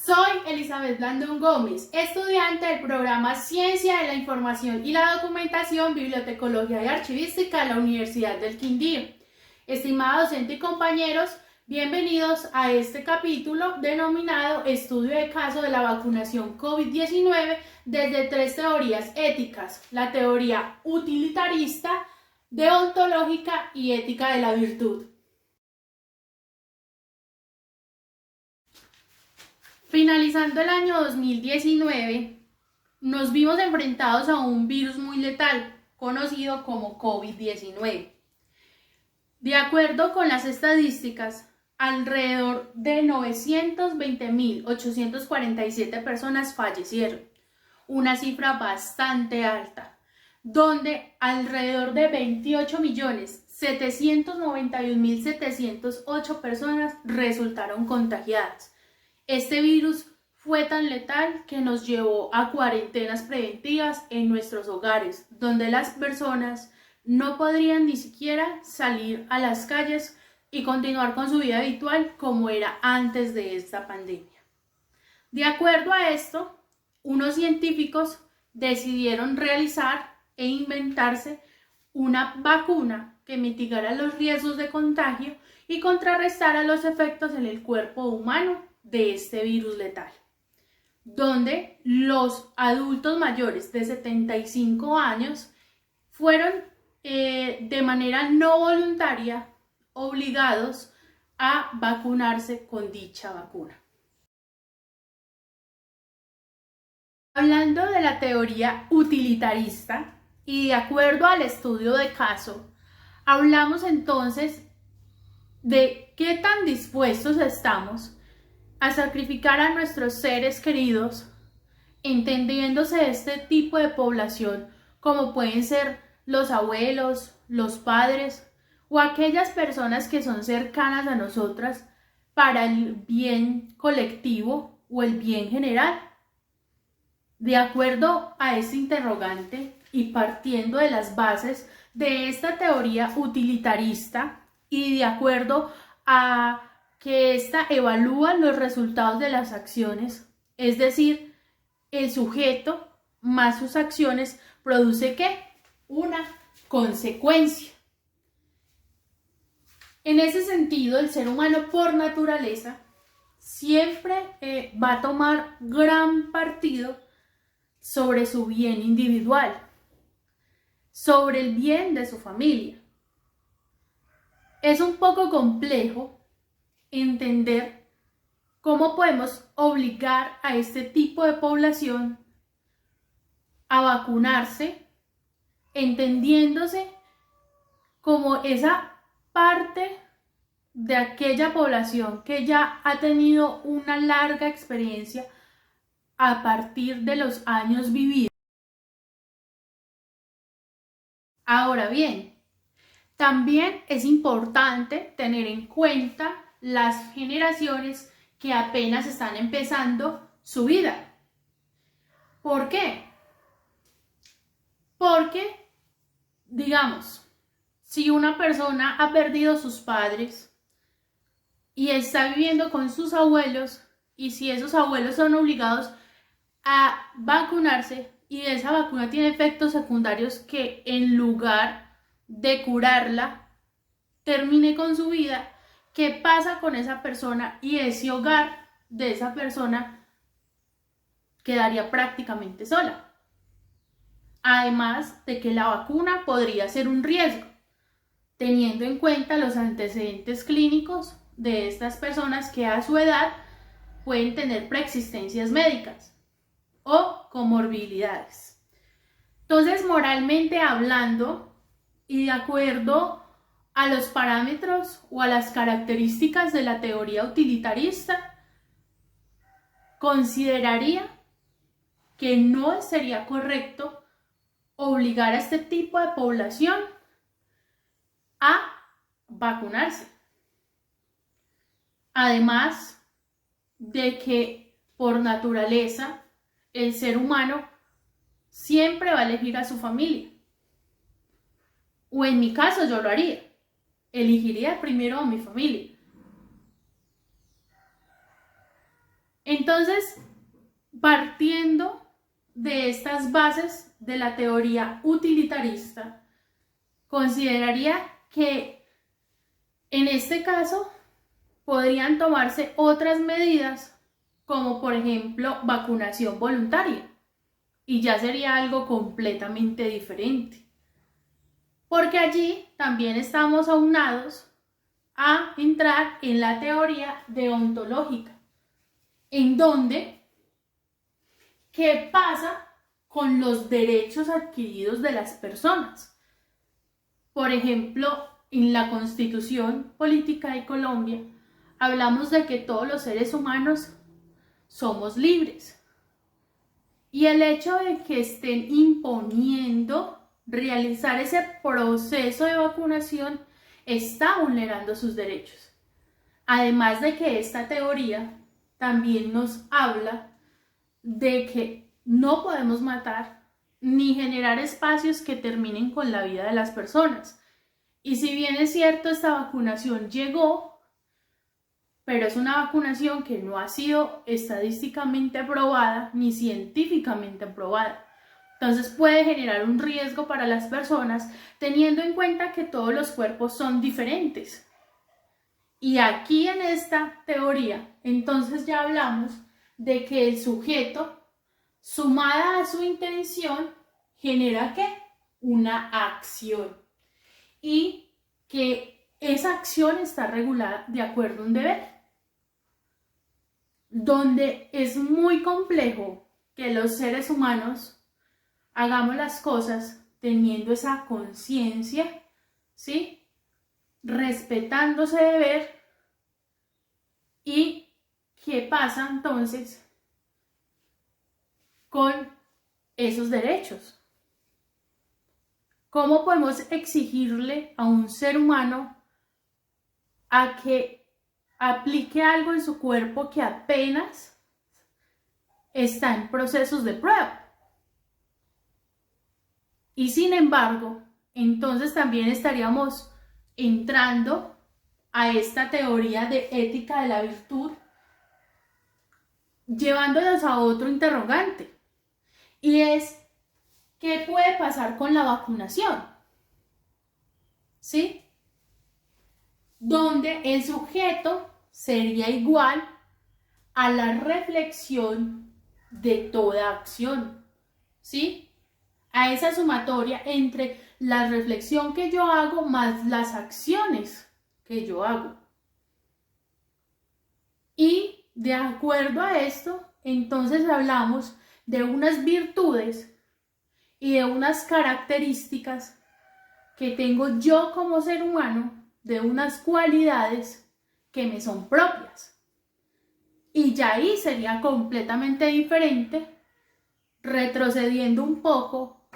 Soy Elizabeth Blandón Gómez, estudiante del programa Ciencia de la Información y la Documentación, Bibliotecología y Archivística de la Universidad del Quindío. Estimada docente y compañeros, bienvenidos a este capítulo denominado Estudio de caso de la vacunación COVID-19 desde tres teorías éticas: la teoría utilitarista, deontológica y ética de la virtud. Finalizando el año 2019, nos vimos enfrentados a un virus muy letal, conocido como COVID-19. De acuerdo con las estadísticas, alrededor de 920.847 personas fallecieron, una cifra bastante alta, donde alrededor de 28.791.708 personas resultaron contagiadas. Este virus fue tan letal que nos llevó a cuarentenas preventivas en nuestros hogares, donde las personas no podrían ni siquiera salir a las calles y continuar con su vida habitual como era antes de esta pandemia. De acuerdo a esto, unos científicos decidieron realizar e inventarse una vacuna que mitigara los riesgos de contagio y contrarrestara los efectos en el cuerpo humano de este virus letal, donde los adultos mayores de 75 años fueron de manera no voluntaria obligados a vacunarse con dicha vacuna. Hablando de la teoría utilitarista y de acuerdo al estudio de caso, hablamos entonces de qué tan dispuestos estamos a sacrificar a nuestros seres queridos, entendiéndose este tipo de población como pueden ser los abuelos, los padres o aquellas personas que son cercanas a nosotras para el bien colectivo o el bien general. De acuerdo a este interrogante y partiendo de las bases de esta teoría utilitarista y de acuerdo a que ésta evalúa los resultados de las acciones, es decir, el sujeto más sus acciones produce ¿qué? Una consecuencia. En ese sentido, el ser humano por naturaleza siempre va a tomar gran partido sobre su bien individual, sobre el bien de su familia. Es un poco complejo entender cómo podemos obligar a este tipo de población a vacunarse, entendiéndose como esa parte de aquella población que ya ha tenido una larga experiencia a partir de los años vividos. Ahora bien, también es importante tener en cuenta las generaciones que apenas están empezando su vida. ¿Por qué? Porque, digamos, si una persona ha perdido sus padres y está viviendo con sus abuelos, y si esos abuelos son obligados a vacunarse y esa vacuna tiene efectos secundarios que en lugar de curarla, termine con su vida, ¿qué pasa con esa persona? Y ese hogar de esa persona quedaría prácticamente sola. Además de que la vacuna podría ser un riesgo, teniendo en cuenta los antecedentes clínicos de estas personas que a su edad pueden tener preexistencias médicas o comorbilidades. Entonces, moralmente hablando y de acuerdo a los parámetros o a las características de la teoría utilitarista, consideraría que no sería correcto obligar a este tipo de población a vacunarse. Además de que por naturaleza el ser humano siempre va a elegir a su familia. O en mi caso yo lo haría. Elegiría primero a mi familia. Entonces, partiendo de estas bases de la teoría utilitarista, consideraría que en este caso podrían tomarse otras medidas, como por ejemplo vacunación voluntaria, y ya sería algo completamente diferente, porque allí también estamos aunados a entrar en la teoría deontológica, en donde ¿qué pasa con los derechos adquiridos de las personas? Por ejemplo, en la Constitución Política de Colombia hablamos de que todos los seres humanos somos libres. Y el hecho de que estén imponiendo realizar ese proceso de vacunación está vulnerando sus derechos. Además de que esta teoría también nos habla de que no podemos matar ni generar espacios que terminen con la vida de las personas. Y si bien es cierto, esta vacunación llegó, pero es una vacunación que no ha sido estadísticamente aprobada ni científicamente aprobada. Entonces puede generar un riesgo para las personas, teniendo en cuenta que todos los cuerpos son diferentes. Y aquí en esta teoría, entonces ya hablamos de que el sujeto, sumada a su intención, genera ¿qué? Una acción. Y que esa acción está regulada de acuerdo a un deber. Donde es muy complejo que los seres humanos hagamos las cosas teniendo esa conciencia, ¿sí? Respetando ese deber. ¿Y qué pasa entonces con esos derechos? ¿Cómo podemos exigirle a un ser humano a que aplique algo en su cuerpo que apenas está en procesos de prueba? Y sin embargo, entonces también estaríamos entrando a esta teoría de ética de la virtud, llevándonos a otro interrogante, y es ¿qué puede pasar con la vacunación? ¿Sí? Donde el sujeto sería igual a la reflexión de toda acción, ¿sí? A esa sumatoria entre la reflexión que yo hago más las acciones que yo hago. Y de acuerdo a esto, entonces hablamos de unas virtudes y de unas características que tengo yo como ser humano, de unas cualidades que me son propias. Y ya ahí sería completamente diferente, retrocediendo un poco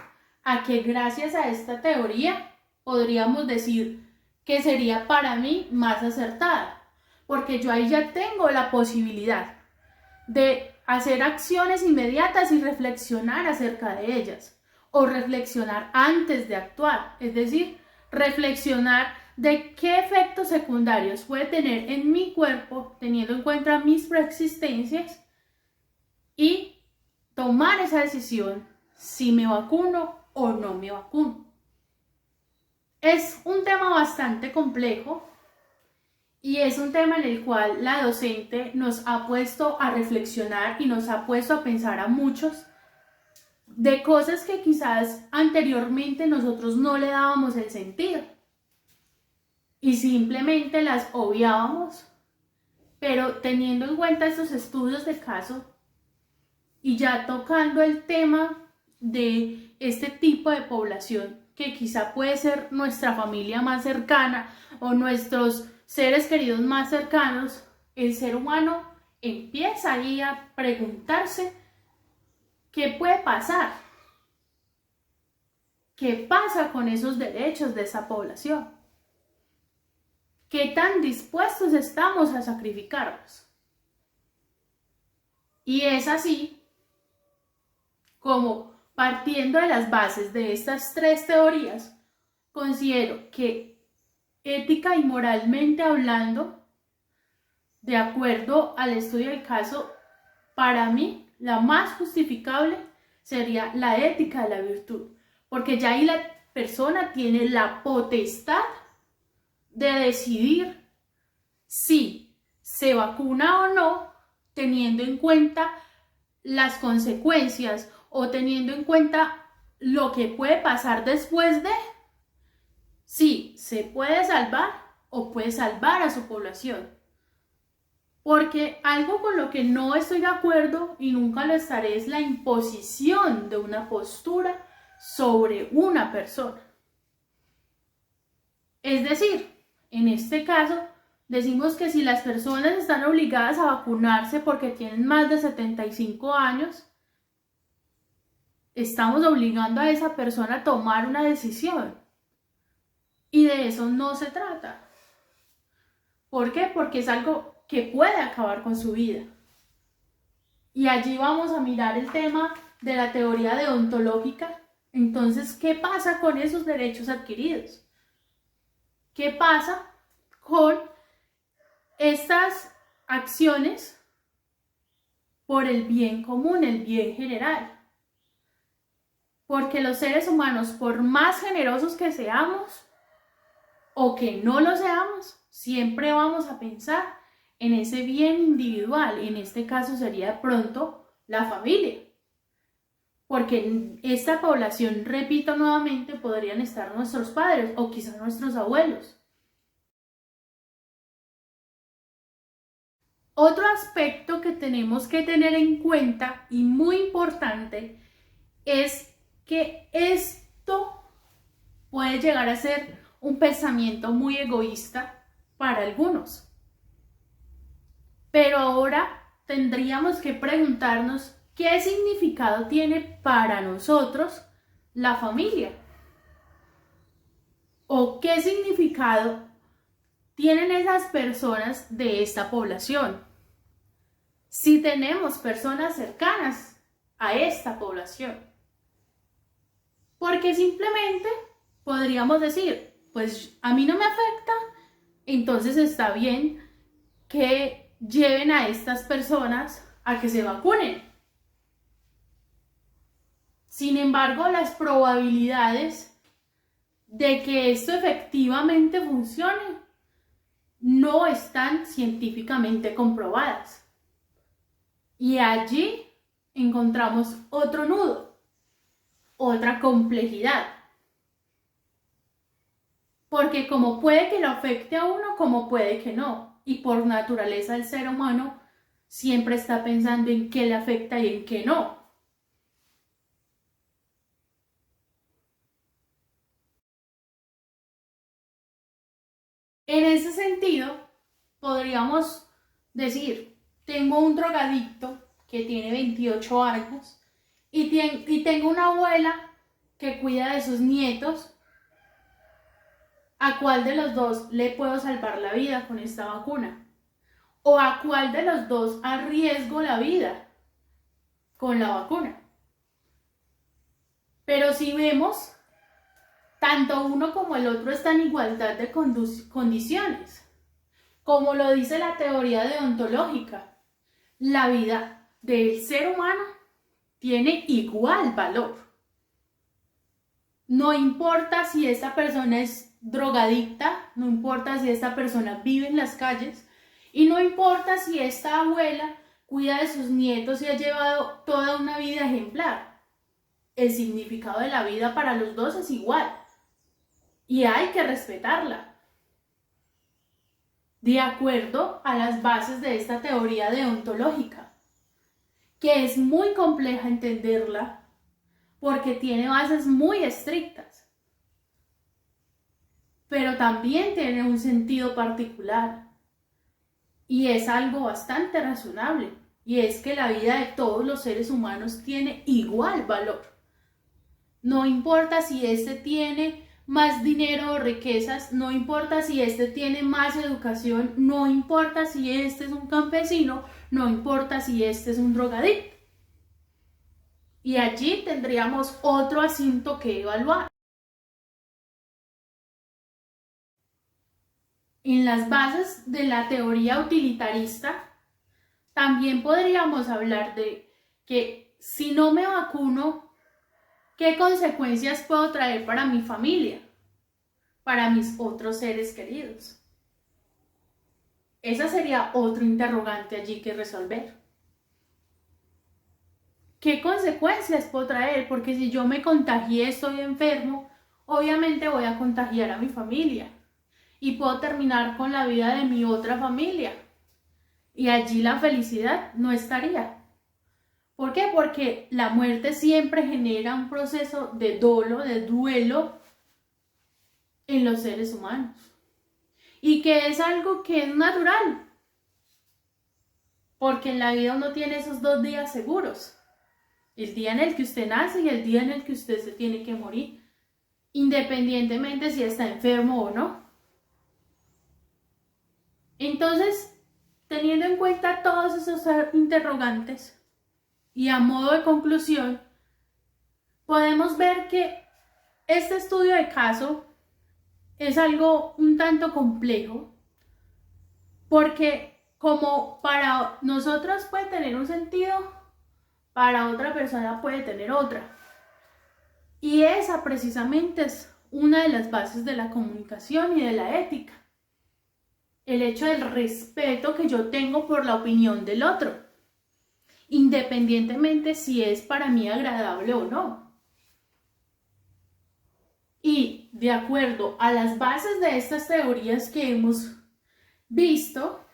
a que gracias a esta teoría podríamos decir que sería para mí más acertada, porque yo ahí ya tengo la posibilidad de hacer acciones inmediatas y reflexionar acerca de ellas, o reflexionar antes de actuar, es decir, reflexionar de qué efectos secundarios puede tener en mi cuerpo, teniendo en cuenta mis preexistencias, y tomar esa decisión si me vacuno o no me vacuno. Es un tema bastante complejo y es un tema en el cual la docente nos ha puesto a reflexionar y nos ha puesto a pensar a muchos de cosas que quizás anteriormente nosotros no le dábamos el sentido y simplemente las obviábamos, pero teniendo en cuenta estos estudios de caso y ya tocando el tema de este tipo de población que quizá puede ser nuestra familia más cercana o nuestros seres queridos más cercanos, el ser humano empieza ahí a preguntarse ¿qué puede pasar? ¿Qué pasa con esos derechos de esa población? ¿Qué tan dispuestos estamos a sacrificarlos? Y es así como, partiendo de las bases de estas tres teorías, considero que ética y moralmente hablando, de acuerdo al estudio del caso, para mí, la más justificable sería la ética de la virtud, porque ya ahí la persona tiene la potestad de decidir si se vacuna o no, teniendo en cuenta las consecuencias o teniendo en cuenta lo que puede pasar después de, si se puede salvar o puede salvar a su población. Porque algo con lo que no estoy de acuerdo y nunca lo estaré es la imposición de una postura sobre una persona. Es decir, en este caso, decimos que si las personas están obligadas a vacunarse porque tienen más de 75 años, estamos obligando a esa persona a tomar una decisión. Y de eso no se trata. ¿Por qué? Porque es algo que puede acabar con su vida. Y allí vamos a mirar el tema de la teoría deontológica. Entonces, ¿qué pasa con esos derechos adquiridos? ¿Qué pasa con estas acciones por el bien común, el bien general? Porque los seres humanos, por más generosos que seamos o que no lo seamos, siempre vamos a pensar en ese bien individual. En este caso sería de pronto la familia. Porque en esta población, repito nuevamente, podrían estar nuestros padres o quizás nuestros abuelos. Otro aspecto que tenemos que tener en cuenta y muy importante es que esto puede llegar a ser un pensamiento muy egoísta para algunos. Pero ahora tendríamos que preguntarnos qué significado tiene para nosotros la familia. ¿O qué significado tienen esas personas de esta población? Si tenemos personas cercanas a esta población. Porque simplemente podríamos decir, pues a mí no me afecta, entonces está bien que lleven a estas personas a que se vacunen. Sin embargo, las probabilidades de que esto efectivamente funcione no están científicamente comprobadas. Y allí encontramos otro nudo, otra complejidad. Porque como puede que lo afecte a uno, como puede que no. Y por naturaleza el ser humano siempre está pensando en qué le afecta y en qué no. En ese sentido, podríamos decir, tengo un drogadicto que tiene 28 años y tengo una abuela que cuida de sus nietos. ¿A cuál de los dos le puedo salvar la vida con esta vacuna? ¿O a cuál de los dos arriesgo la vida con la vacuna? Pero si vemos, tanto uno como el otro están en igualdad de condiciones. Como lo dice la teoría deontológica, la vida del ser humano tiene igual valor. No importa si esta persona es drogadicta, no importa si esta persona vive en las calles y no importa si esta abuela cuida de sus nietos y ha llevado toda una vida ejemplar. El significado de la vida para los dos es igual y hay que respetarla. De acuerdo a las bases de esta teoría deontológica, que es muy compleja entenderla porque tiene bases muy estrictas, pero también tiene un sentido particular y es algo bastante razonable, y es que la vida de todos los seres humanos tiene igual valor. No importa si este tiene más dinero o riquezas, no importa si este tiene más educación, no importa si este es un campesino, no importa si este es un drogadicto. Y allí tendríamos otro asunto que evaluar. En las bases de la teoría utilitarista También podríamos hablar de que si no me vacuno, ¿qué consecuencias puedo traer para mi familia, para mis otros seres queridos? Esa sería otro interrogante allí que resolver. ¿Qué consecuencias puedo traer? Porque si yo me contagié, estoy enfermo, obviamente voy a contagiar a mi familia y puedo terminar con la vida de mi otra familia. Y allí la felicidad no estaría. ¿Por qué? Porque la muerte siempre genera un proceso de dolo, de duelo en los seres humanos. Y que es algo que es natural. Porque en la vida uno tiene esos 2 días seguros. El día en el que usted nace y el día en el que usted se tiene que morir. Independientemente si está enfermo o no. Entonces, teniendo en cuenta todos esos interrogantes y a modo de conclusión, podemos ver que este estudio de caso es algo un tanto complejo porque como para nosotros puede tener un sentido, para otra persona puede tener otra. Y esa precisamente es una de las bases de la comunicación y de la ética. El hecho del respeto que yo tengo por la opinión del otro, independientemente si es para mí agradable o no. Y de acuerdo a las bases de estas teorías que hemos visto,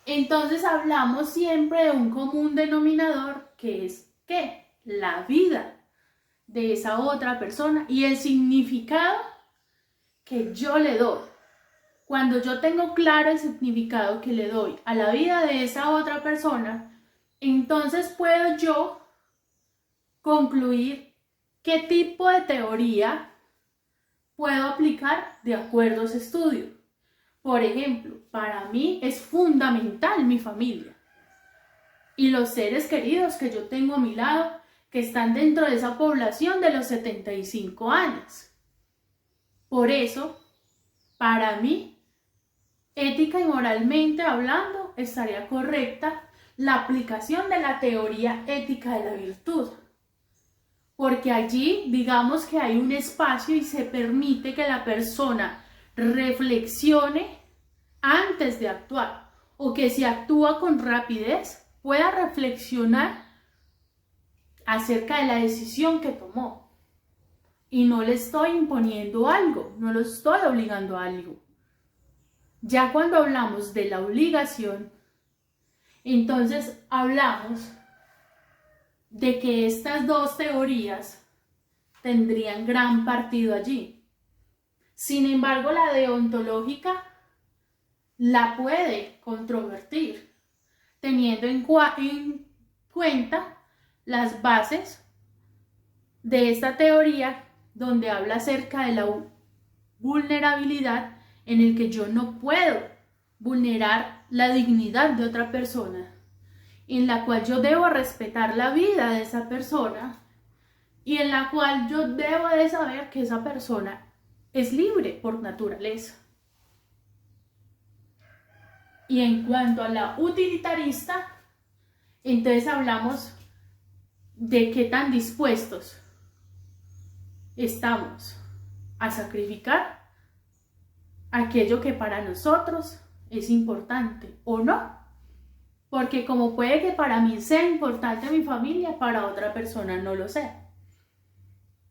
entonces hablamos siempre de un común denominador que es ¿qué? La vida de esa otra persona y el significado que yo le doy. Cuando yo tengo claro el significado que le doy a la vida de esa otra persona, entonces puedo yo concluir qué tipo de teoría puedo aplicar de acuerdo a ese estudio. Por ejemplo, para mí es fundamental mi familia y los seres queridos que yo tengo a mi lado que están dentro de esa población de los 75 años. Por eso, para mí, ética y moralmente hablando, estaría correcta la aplicación de la teoría ética de la virtud. Porque allí, digamos que hay un espacio y se permite que la persona reflexione antes de actuar. O que si actúa con rapidez, pueda reflexionar acerca de la decisión que tomó. Y no le estoy imponiendo algo, no lo estoy obligando a algo. Ya cuando hablamos de la obligación, entonces hablamos de que estas dos teorías tendrían gran partido allí. Sin embargo, la deontológica la puede controvertir, teniendo en cuenta las bases de esta teoría donde habla acerca de la vulnerabilidad en el que yo no puedo vulnerar la dignidad de otra persona, en la cual yo debo respetar la vida de esa persona y en la cual yo debo de saber que esa persona es libre por naturaleza. Y en cuanto a la utilitarista, entonces hablamos de qué tan dispuestos estamos a sacrificar aquello que para nosotros es importante o no. Porque como puede que para mí sea importante mi familia, para otra persona no lo sea.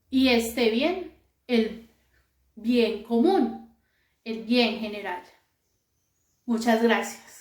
Y esté bien el bien común, el bien general. Muchas gracias.